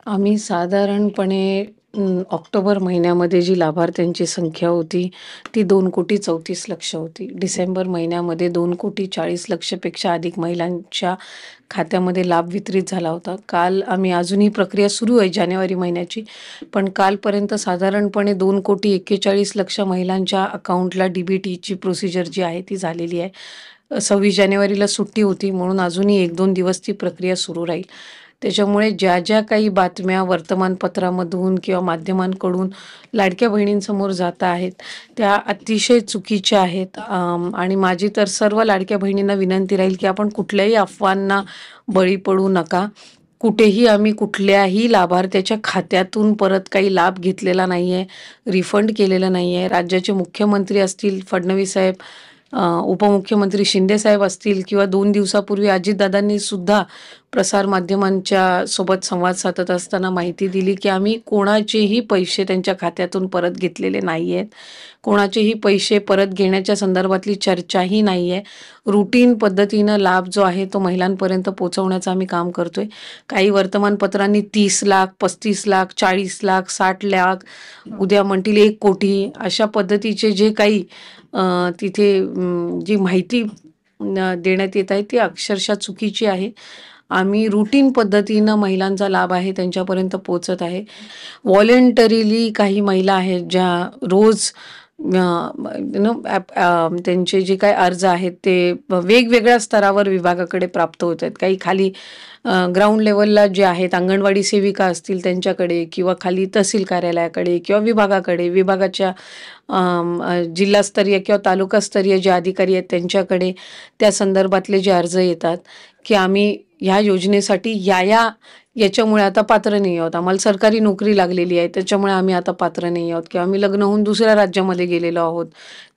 आम्ही साधारणपणे ऑक्टोबर महिन्यामध्ये जी लाभार्थ्यांची संख्या होती, ती 2,34,00,000 होती. डिसेंबर महिन्यामध्ये 2,40,40,00,000 पेक्षा अधिक महिलांच्या खात्यामध्ये लाभ वितरित झाला होता. काल अजून ही प्रक्रिया सुरू आहे जानेवारी महिन्याची, पण कालपर्यंत साधारणपणे 2,41,40,00,000 महिलांच्या अकाउंटला डी-बी-टीची प्रोसिजर जी आहे ती झालेली आहे. 26 जानेवारीला सुट्टी होती म्हणून अजूनही 1-2 दिवस ती प्रक्रिया सुरू राहील. त्याच्यामुळे ज्या काही बातम्या वर्तमानपत्रामधून किंवा माध्यमांकडून लाडक्या बहिणींसमोर जात आहेत, त्या अतिशय चुकीच्या आहेत. आणि माझी तर सर्व लाडक्या बहिणींना विनंती राहील, की आपण कुठल्याही अफवांना बळी पडू नका. कुठेही आम्ही कुठल्याही लाभार्थ्याच्या खात्यातून परत काही लाभ घेतलेला नाही आहे, रिफंड केलेलं नाही आहे. राज्याचे मुख्यमंत्री असतील फडणवीस साहेब, उपमुख्यमंत्री शिंदे साहेब असतील किंवा 2 दिवसापूर्वी अजितदादांनी सुद्धा प्रसारमाध्यमांच्या सोबत संवाद साधत असताना माहिती दिली, की आम्ही कोणाचेही पैसे त्यांच्या खात्यातून परत घेतलेले नाही आहेत. कोणाचेही पैसे परत घेण्याच्या संदर्भातली चर्चाही नाही आहे. रुटीन पद्धतीनं लाभ जो आहे तो महिलांपर्यंत पोहोचवण्याचं आम्ही काम करतोय. काही वर्तमानपत्रांनी 30 लाख, 35 लाख, 40 लाख, 60 लाख, उद्या म्हणतील 1 कोटी अशा पद्धतीचे जे काही तिथे जी माहिती देण्यात येत आहे ती अक्षरशः चुकीची आहे. आम्ही रुटीन पद्धतीनं महिलांचा लाभ आहे त्यांच्यापर्यंत पोहोचत आहे. व्हॉलंटरीली काही महिला आहेत ज्या रोज त्यांचे जे काही अर्ज आहेत ते वेगवेगळ्या स्तरावर विभागाकडे प्राप्त होत आहेत. काही खाली ग्राउंड लेवलला जे आहेत अंगणवाडी सेविका असतील त्यांच्याकडे किंवा खाली तहसील कार्यालयाकडे किंवा विभागाच्या जिल्हास्तरीय किंवा तालुकास्तरीय जे अधिकारी आहेत त्यांच्याकडे त्या संदर्भातले जे अर्ज येतात, की आम्ही ह्या योजनेसाठी याच्यामुळे आता पात्र नाही आहोत, आम्हाला सरकारी नोकरी लागलेली आहे त्याच्यामुळे आम्ही आता पात्र नाही आहोत, किंवा आम्ही लग्न होऊन दुसऱ्या राज्यामध्ये गेलेलो आहोत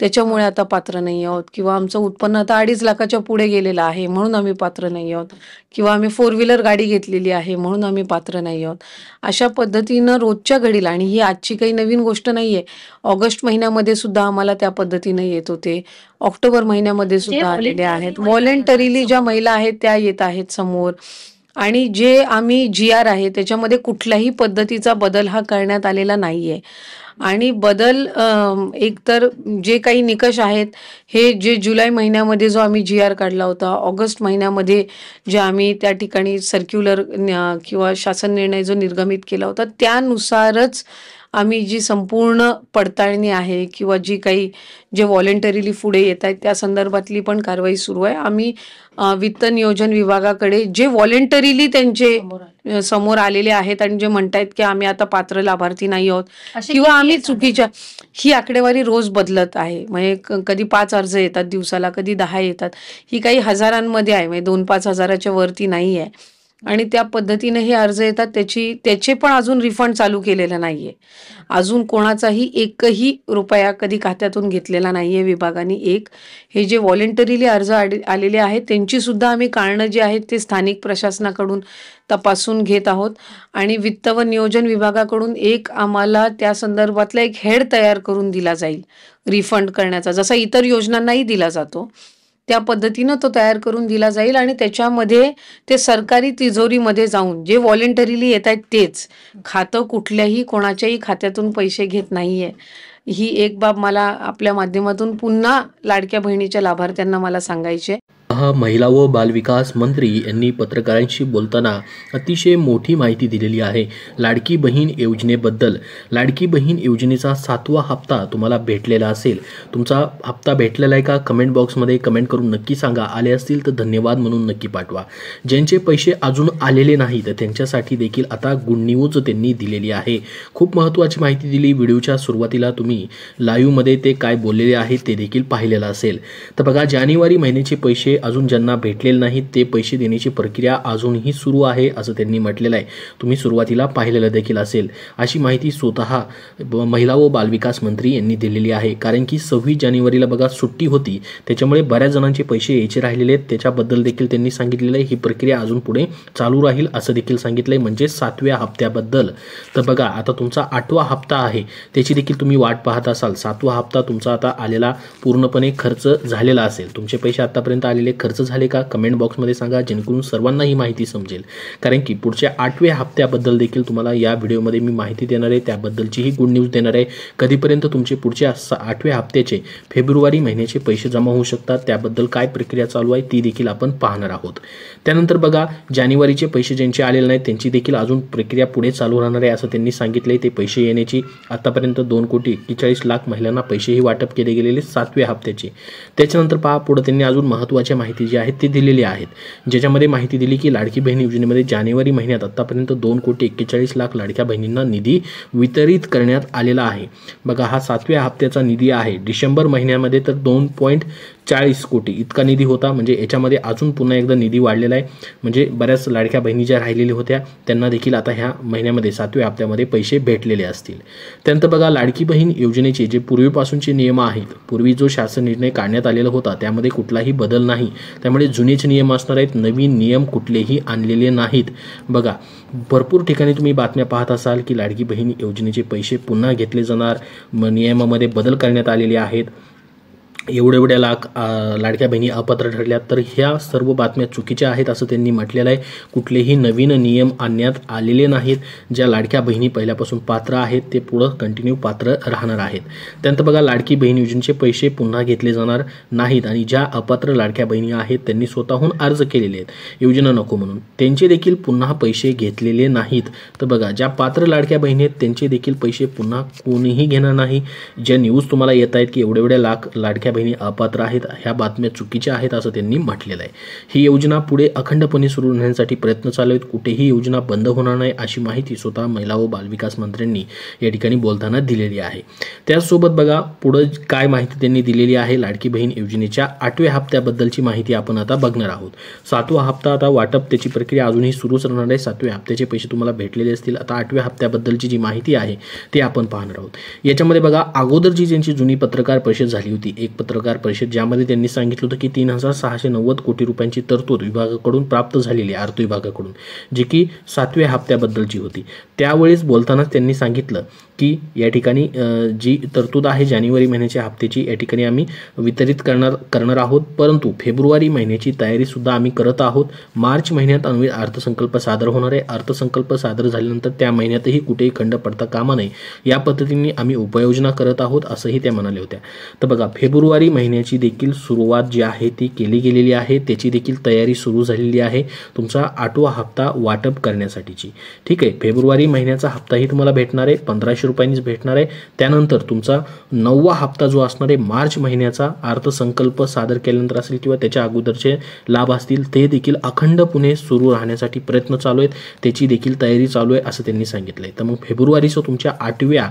त्याच्यामुळे आता पात्र नाही आहोत, किंवा आमचं उत्पन्न आता 2.5 लाखाच्या पुढे गेलेलं आहे म्हणून आम्ही पात्र नाही आहोत, किंवा आम्ही 4 व्हीलर गाडी घेतलेली आहे म्हणून आम्ही पात्र नाही आहोत. अशा पद्धतीनं रोजच्या घडीला, आणि ही आजची काही नवीन गोष्ट नाही आहे, ऑगस्ट महिन्यामध्ये सुद्धा आम्हाला त्या पद्धतीनं येत होते, ऑक्टोबर महिन्यामध्ये सुद्धा आलेले आहेत. व्हॉलंटरीली ज्या महिला आहेत त्या येत आहेत समोर. आणि जे आम्ही GR आहे त्याच्यामध्ये कुठल्याही पद्धतीचा बदल हा करण्यात आलेला नाही आहे. आणि बदल एकतर जे काही निकष आहेत हे जे जुलै महिन्यामध्ये जो आम्ही GR काढला होता, ऑगस्ट महिन्यामध्ये जे आम्ही त्या ठिकाणी सर्क्युलर किंवा शासन निर्णय जो निर्गमित केला होता त्यानुसारच आम्ही जी संपूर्ण पडताळणी आहे किंवा जे व्हॉलंटरीली पुढे येत आहेत त्या संदर्भातली पण कारवाई सुरू आहे. आम्ही वित्त नियोजन विभागाकडे जे व्हॉलंटरीली त्यांचे समोर आलेले आहेत आणि जे म्हणतायत की आम्ही आता पात्र लाभार्थी नाही आहोत किंवा आम्ही चुकीच्या, ही आकडेवारी रोज बदलत आहे. म्हणजे कधी 5 अर्ज येतात दिवसाला, कधी 10 येतात, ही काही हजारांमध्ये आहे, म्हणजे 2-5 हजाराच्या वरती नाही आहे. आणि त्या पद्धतीने हे अर्ज येतात त्याचे पण अजून रिफंड चालू केलेलं नाहीये. अजून कोणाचाही 1ही रुपया कधी खात्यातून घेतलेला नाहीये विभागाने. हे जे व्हॉलंटरीली अर्ज आलेले आहेत त्यांची सुद्धा आम्ही कारणं जी आहेत ते स्थानिक प्रशासनाकडून तपासून घेत आहोत. आणि वित्त व नियोजन विभागाकडून आम्हाला त्या संदर्भातला एक हेड तयार करून दिला जाईल रिफंड करण्याचा, जसा इतर योजनांनाही दिला जातो त्या पद्धतीनं तो तयार करून दिला जाईल. आणि त्याच्यामध्ये ते सरकारी तिजोरीमध्ये जाऊन जे व्हॉलंटरीली येत आहेत तेच, खातं कुठल्याही कोणाच्याही खात्यातून पैसे घेत नाहीये. ही एक बाब मला आपल्या माध्यमातून पुन्हा लाडक्या बहिणीच्या लाभार्थ्यांना मला सांगायचे. महिला व बालविकास मंत्री यांनी पत्रकारांशी बोलताना अतिशय मोठी माहिती दिलेली आहे लाडकी बहीण योजनेबद्दल. लाडकी बहीण योजनेचा 7वा हप्ता तुम्हाला भेटलेला असेल, तुमचा हप्ता भेटलेला आहे का कमेंट बॉक्समध्ये कमेंट करून नक्की सांगा. आले असतील तर धन्यवाद म्हणून नक्की पाठवा. ज्यांचे पैसे अजून आलेले नाहीत त्यांच्यासाठी देखील आता गुड न्यूज त्यांनी दिलेली आहे. खूप महत्त्वाची माहिती दिली. व्हिडिओच्या सुरुवातीला तुम्ही लाईव्हमध्ये ते काय बोललेले आहेत ते देखील पाहिलेलं असेल. तर बघा, जानेवारी महिन्याचे पैसे अजून ज्यांना भेटलेले नाहीत ते पैसे देण्याची प्रक्रिया अजूनही सुरू आहे असं त्यांनी म्हटलेलं आहे. तुम्ही सुरुवातीला पाहिलेलं देखील असेल. अशी माहिती स्वतः महिला व बालविकास मंत्री यांनी दिलेली आहे. कारण की 26 जानेवारीला बघा सुट्टी होती, त्याच्यामुळे बऱ्याच जणांचे पैसे यायचे राहिलेले आहेत. त्याच्याबद्दल देखील त्यांनी सांगितलेलं आहे. ही प्रक्रिया अजून पुढे चालू राहील असं देखील सांगितलंय, म्हणजे 7व्या हप्त्याबद्दल. तर बघा, आता तुमचा 8वा हप्ता आहे त्याची देखील तुम्ही वाट पाहत असाल. 7वा हप्ता तुमचा आता आलेला पूर्णपणे खर्च झालेला असेल, तुमचे पैसे आतापर्यंत आलेले केलेले खर्च झाले का कमेंट बॉक्समध्ये सांगा, जेणेकरून सर्वांना ही माहिती समजेल. कारण की पुढच्या 8व्या हप्त्याबद्दल देखील तुम्हाला या व्हिडिओमध्ये मी माहिती देणार आहे, त्याबद्दलचीही गुड न्यूज देणार आहे. कधीपर्यंत तुमचे पुढच्या 8व्या हप्त्याचे फेब्रुवारी महिन्याचे पैसे जमा होऊ शकतात, त्याबद्दल काय प्रक्रिया चालू आहे ती देखील आपण पाहणार आहोत. त्यानंतर बघा, जानेवारीचे पैसे ज्यांचे आलेले नाहीत त्यांची देखील अजून प्रक्रिया पुढे चालू राहणार आहे असं त्यांनी सांगितले. ते पैसे येण्याची आतापर्यंत 2,41,00,000 महिलांना पैसेही वाटप केले गेलेले 7व्या हप्त्याचे. त्याच्यानंतर पहा, पुढे त्यांनी अजून महत्त्वाच्या माहिती जी आहेत ती दिलेली आहेत, ज्याच्यामध्ये माहिती दिली की लाडकी बहीण योजनेमध्ये जानेवारी महिन्यात आतापर्यंत 2,41,00,000 लाडक्या बहिणींना निधी वितरित करण्यात आलेला आहे. बघा, हा 7व्या हप्त्याचा निधी आहे. डिसेंबर महिन्यामध्ये तर 2.40 कोटी इतका निधी होता, म्हणजे याच्यामध्ये अजून पुन्हा एकदा निधी वाढलेला आहे. म्हणजे बऱ्याच लाडक्या बहिणी ज्या राहिलेल्या होत्या त्यांना देखील आता ह्या महिन्यामध्ये 7व्या हप्त्यामध्ये पैसे भेटलेले असतील. त्यानंतर बघा, लाडकी बहीण योजनेचे जे पूर्वीपासूनचे नियम आहेत, पूर्वी जो शासन निर्णय काढण्यात आलेला होता त्यामध्ये कुठलाही बदल नाही, त्यामुळे जुनेच नियम असणार आहेत, नवीन नियम कुठलेही आणलेले नाहीत. बघा, भरपूर ठिकाणी तुम्ही बातम्या पाहत असाल की लाडकी बहीण योजनेचे पैसे पुन्हा घेतले जाणार, नियमामध्ये बदल करण्यात आलेले आहेत, एवढ्या लाख लाडक्या बहिणी अपात्र ठरल्या. तर ह्या सर्व बातम्या चुकीच्या आहेत असं त्यांनी म्हटलेलं आहे. कुठलेही नवीन नियम आणण्यात आलेले नाहीत. ज्या लाडक्या बहिणी पहिल्यापासून पात्र आहेत ते पुढं कंटिन्यू पात्र राहणार आहेत. त्यानंतर बघा, लाडकी बहीण योजनेचे पैसे पुन्हा घेतले जाणार नाहीत आणि ज्या अपात्र लाडक्या बहिणी आहेत त्यांनी स्वतःहून अर्ज केलेले आहेत योजना नको म्हणून, त्यांचे देखील पुन्हा पैसे घेतलेले नाहीत. तर बघा, ज्या पात्र लाडक्या बहिणी आहेत त्यांचे देखील पैसे पुन्हा कोणीही घेणार नाही. ज्या न्यूज तुम्हाला येत आहेत की एवढ्या लाख लाडक्या बहिणी अपात्र आहेत, ह्या बातम्या चुकीच्या आहेत असं त्यांनी म्हटलेलं आहे. ही योजना पुढे अखंडपणे सुरू राहण्यासाठी प्रयत्न चालू आहेत. कुठेही योजना बंद होणार नाही अशी माहिती स्वतः महिला व बालविकास मंत्र्यांनी या ठिकाणी बोलताना दिलेली आहे. त्याचसोबत बघा, पुढे काय माहिती त्यांनी दिलेली आहे, लाडकी बहीण योजनेच्या 8व्या हप्त्याबद्दलची माहिती आपण आता बघणार आहोत. 7वा हप्ता आता वाटप त्याची प्रक्रिया अजूनही सुरूच राहणार आहे. 7व्या हप्त्याचे पैसे तुम्हाला भेटलेले असतील. आता 8व्या हप्त्याबद्दलची जी माहिती आहे ते आपण पाहणार आहोत. याच्यामध्ये बघा, अगोदरची ज्यांची जुनी पत्रकार परिषद झाली होती, एक पत्रकार परिषद, ज्यामध्ये त्यांनी सांगितलं होतं की 3,690 कोटी रुपयांची तरतूद विभागाकडून प्राप्त झालेली आहे, अर्थ विभागाकडून, जी की 7व्या हप्त्याबद्दलची होती. त्यावेळेस बोलताना त्यांनी सांगितलं की या ठिकाणी जी तरतूद आहे जानेवारी महिन्याच्या हप्त्याची या ठिकाणी आम्ही वितरित करणार आहोत, परंतु फेब्रुवारी महिन्याची तयारी सुद्धा आम्ही करत आहोत. मार्च महिन्यात अर्थसंकल्प सादर होणार आहे. अर्थसंकल्प सादर झाल्यानंतर त्या महिन्यातही कुठेही खंड पडता कामा नये या पद्धतीने आम्ही उपाययोजना करत आहोत असंही त्या म्हणाल्या होत्या. तर बघा, फेब्रुवारी महिन्याची देखील सुरुवात जी आहे ती केली गेलेली आहे, त्याची देखील तयारी सुरू झालेली आहे तुमचा 8वा हप्ता वाटप करण्यासाठीची. ठीक आहे, फेब्रुवारी महिन्याचा हप्ताही तुम्हाला भेटणार आहे, 1,500 रुपयांनीच भेटणार आहे. त्यानंतर तुमचा 9वा हप्ता जो असणार आहे मार्च महिन्याचा अर्थसंकल्प सादर केल्यानंतर असेल किंवा त्याच्या अगोदरचे लाभ असतील ते देखील अखंडपणे सुरू राहण्यासाठी प्रयत्न चालू आहेत, त्याची देखील तयारी चालू आहे असं त्यांनी सांगितलंय. तर मग फेब्रुवारीचं तुमच्या 8व्या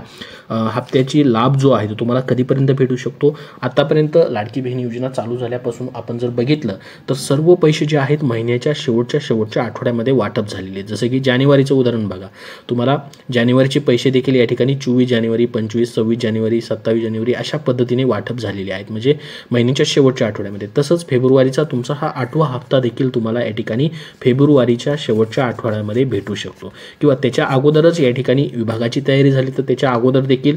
हप्त्याची लाभ जो आहे तो तुम्हाला कधीपर्यंत भेटू शकतो. आतापर्यंत लाडकी बहीण योजना चालू झाल्यापासून आपण जर बघितलं तर सर्व पैसे जे आहेत महिन्याच्या शेवटच्या आठवड्यामध्ये वाटप झालेले आहेत. जसं की जानेवारीचं उदाहरण बघा, तुम्हाला जानेवारीचे पैसे देखील या ठिकाणी 24 जानेवारी, 25, 26 जानेवारी, 27 जानेवारी अशा पद्धतीने वाटप झालेले आहेत, म्हणजे महिन्याच्या शेवटच्या आठवड्यामध्ये. तसंच फेब्रुवारीचा तुमचा हा 8वा हप्ता देखील तुम्हाला या ठिकाणी फेब्रुवारीच्या शेवटच्या आठवड्यामध्ये भेटू शकतो किंवा त्याच्या अगोदरच या ठिकाणी विभागाची तयारी झाली तर त्याच्या अगोदर देखील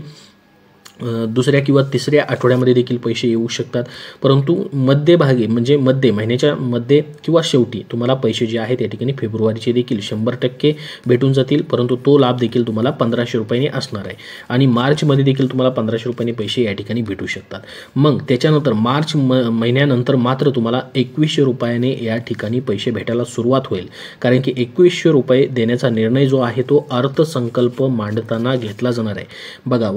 दुसऱ्या किंवा तिसऱ्या आठवड्यामध्ये देखील पैसे येऊ शकतात. परंतु मध्यभागी म्हणजे महिन्याच्या मध्ये किंवा शेवटी तुम्हाला पैसे जे आहेत या ठिकाणी फेब्रुवारीचे देखील 100% भेटून जातील, परंतु तो लाभ देखील तुम्हाला 1,500 रुपयांनी असणार आहे आणि मार्चमध्ये देखील तुम्हाला 1,500 रुपयांनी पैसे या ठिकाणी भेटू शकतात. मग त्याच्यानंतर मार्च महिन्यानंतर मात्र तुम्हाला 2,100 रुपयाने या ठिकाणी पैसे भेटायला सुरुवात होईल, कारण की 2,100 रुपये देण्याचा निर्णय जो आहे तो अर्थसंकल्प मांडताना घेतला जाणार आहे. बघा,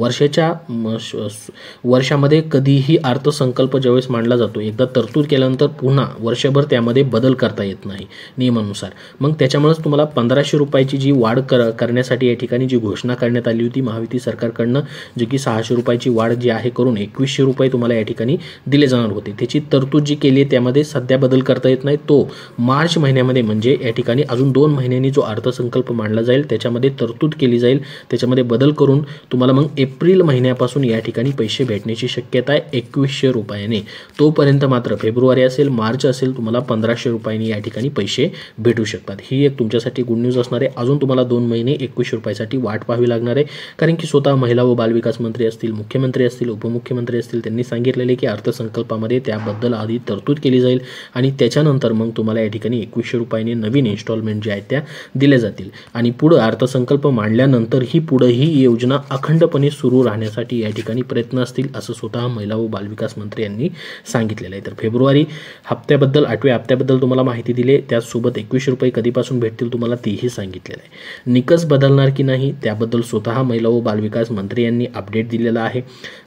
वर्षामध्ये कधीही अर्थसंकल्प ज्यावेळेस मांडला जातो, एकदा तरतूद केल्यानंतर पुन्हा वर्षभर त्यामध्ये बदल करता येत नाही नियमानुसार. मग त्याच्यामुळेच तुम्हाला 1,500 रुपयाची जी वाढ करण्यासाठी या ठिकाणी जी घोषणा करण्यात आली होती महायुती सरकारकडनं, जे की 600 रुपयाची वाढ जी आहे करून 2,100 रुपये तुम्हाला या ठिकाणी दिले जाणार होते, त्याची तरतूद जी केली आहे त्यामध्ये सध्या बदल करता येत नाही. तो मार्च महिन्यामध्ये म्हणजे या ठिकाणी अजून 2 महिन्यांनी जो अर्थसंकल्प मांडला जाईल त्याच्यामध्ये तरतूद केली जाईल, त्याच्यामध्ये बदल करून तुम्हाला मग एप्रिल महिन्यापासून तारखेपासून या ठिकाणी पैसे भेटण्याची शक्यता आहे 2100 रुपयाने. तोपर्यंत मात्र फेब्रुवारी असेल, मार्च असेल, तुम्हाला 1500 रुपयांनी या ठिकाणी पैसे भेटू शकतात. ही एक तुमच्यासाठी गुड न्यूज असणार आहे. अजून तुम्हाला 2 महिने 2100 रुपयासाठी वाट पाहावी लागणार आहे, कारण की स्वतः महिला व बालविकास मंत्री असतील, मुख्यमंत्री असतील, उपमुख्यमंत्री असतील, त्यांनी सांगितलेले की अर्थसंकल्पामध्ये त्याबद्दल आधी तरतूद केली जाईल आणि त्याच्यानंतर मग तुम्हाला या ठिकाणी 2100 रुपयांनी नवीन इन्स्टॉलमेंट ज्या आहेत त्या दिल्या जातील. आणि पुढं अर्थसंकल्प मांडल्यानंतर ही पुढेही योजना अखंडपणे सुरू राहण्यासाठी या ठिकाणी प्रयत्न असतील, असं स्वतः महिला व बालविकास मंत्री यांनी सांगितलेलं आहे. तर फेब्रुवारी हप्त्याबद्दल, 8व्या हप्त्याबद्दल तुम्हाला माहिती दिली आहे. त्याचसोबत 2100 रुपये कधीपासून भेटतील तुम्हाला तेही सांगितलेलं आहे. निकष बदलणार की नाही त्याबद्दल स्वतः महिला व बालविकास मंत्री यांनी अपडेट दिलेला आहे.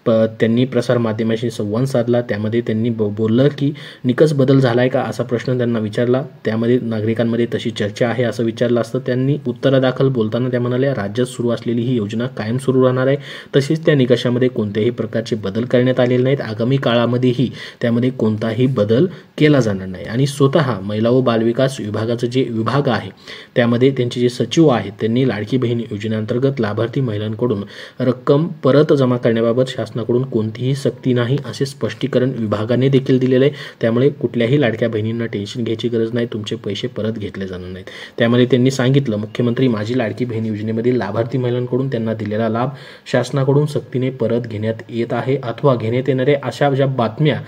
त्यांनी प्रसारमाध्यमांशी संवाद साधला. त्यामध्ये त्यांनी बोललं की निकष बदल झाला आहे का असा प्रश्न त्यांना विचारला. त्यामध्ये नागरिकांमध्ये तशी चर्चा आहे असं विचारलं असतं. त्यांनी उत्तरादाखल बोलताना त्या म्हणाल्या, राज्यात सुरू असलेली ही योजना कायम सुरू राहणार आहे. तसेच त्या निकषामध्ये कोणत्याही प्रकारचे बदल करण्यात आलेले नाहीत. आगामी काळामध्येही त्यामध्ये कोणताही बदल केला जाणार नाही. आणि स्वतः महिला व बालविकास विभागाचं जे विभाग आहे त्यामध्ये त्यांचे जे सचिव आहेत त्यांनी लाडकी बहीण योजनेअंतर्गत लाभार्थी महिलांकडून रक्कम परत जमा करण्याबाबत शासनाकडून कोणतीही सक्ती नाही असे स्पष्टीकरण विभागाने देखील दिलेले आहे. त्यामुळे कुठल्याही लाडक्या बहिणींना टेन्शन घ्यायची गरज नाही, तुमचे पैसे परत घेतले जाणार नाहीत. त्यामध्ये त्यांनी सांगितलं, मुख्यमंत्री माझी लाडकी बहीण योजनेमधील लाभार्थी महिलांकडून त्यांना दिलेला लाभ शासनाकडून सक्तीने परत घेण्यात येत आहे अथवा घेण्यात येणारे अशा ज्या बातम्या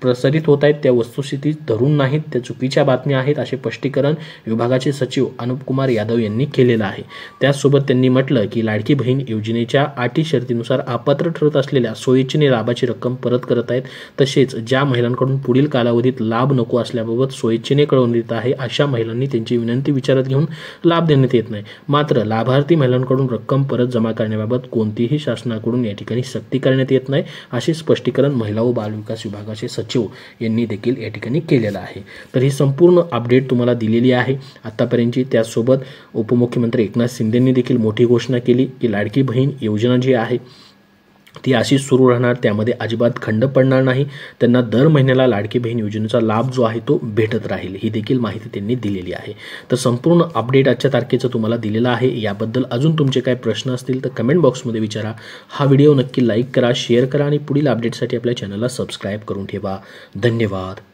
प्रसारित होत आहेत त्या वस्तुस्थिती धरून नाहीत, त्या चुकीच्या बातम्या आहेत असे स्पष्टीकरण विभागाचे सचिव अनुप कुमार यादव यांनी केलेलं आहे. त्याचसोबत त्यांनी म्हटलं की लाडकी बहीण योजनेच्या अटी शर्तीनुसार अपात्र ठरत असलेल्या स्वइच्छेने लाभाची रक्कम परत करत आहेत. तसेच ज्या महिलांकडून पुढील कालावधीत लाभ नको असल्याबाबत स्वइच्छेने कळवून देत आहे अशा महिलांनी त्यांची विनंती विचारात घेऊन लाभ देण्यात येत नाही. मात्र लाभार्थी महिलांकडून रक्कम परत जमा करण्याबाबत कोणतीही शासनाकडून या ठिकाणी सक्ती करण्यात येत नाही असे स्पष्टीकरण महिला व बालविकास विभागाचे सचिव यांनी देखील या ठिकाणी केलेलं आहे. तर ही संपूर्ण अपडेट तुम्हाला दिलेली आहे आतापर्यंतची. त्यासोबत उपमुख्यमंत्री एकनाथ शिंदेंनी देखील मोठी घोषणा केली की लाडकी बहीण योजना जी आहे ती अशीच सुरू राहणार, त्यामध्ये अजिबात खंड पडणार नाही. त्यांना दर महिन्याला लाडकी बहीण योजनेचा लाभ जो आहे तो भेटत राहील, ही देखील माहिती त्यांनी दिलेली आहे. तर संपूर्ण अपडेट आजच्या तारखेचं तुम्हाला दिलेलं आहे. याबद्दल अजून तुमचे काय प्रश्न असतील तर कमेंट बॉक्समध्ये विचारा. हा व्हिडिओ नक्की लाईक करा, शेअर करा आणि पुढील अपडेटसाठी आपल्या चॅनलला सबस्क्राईब करून ठेवा. धन्यवाद.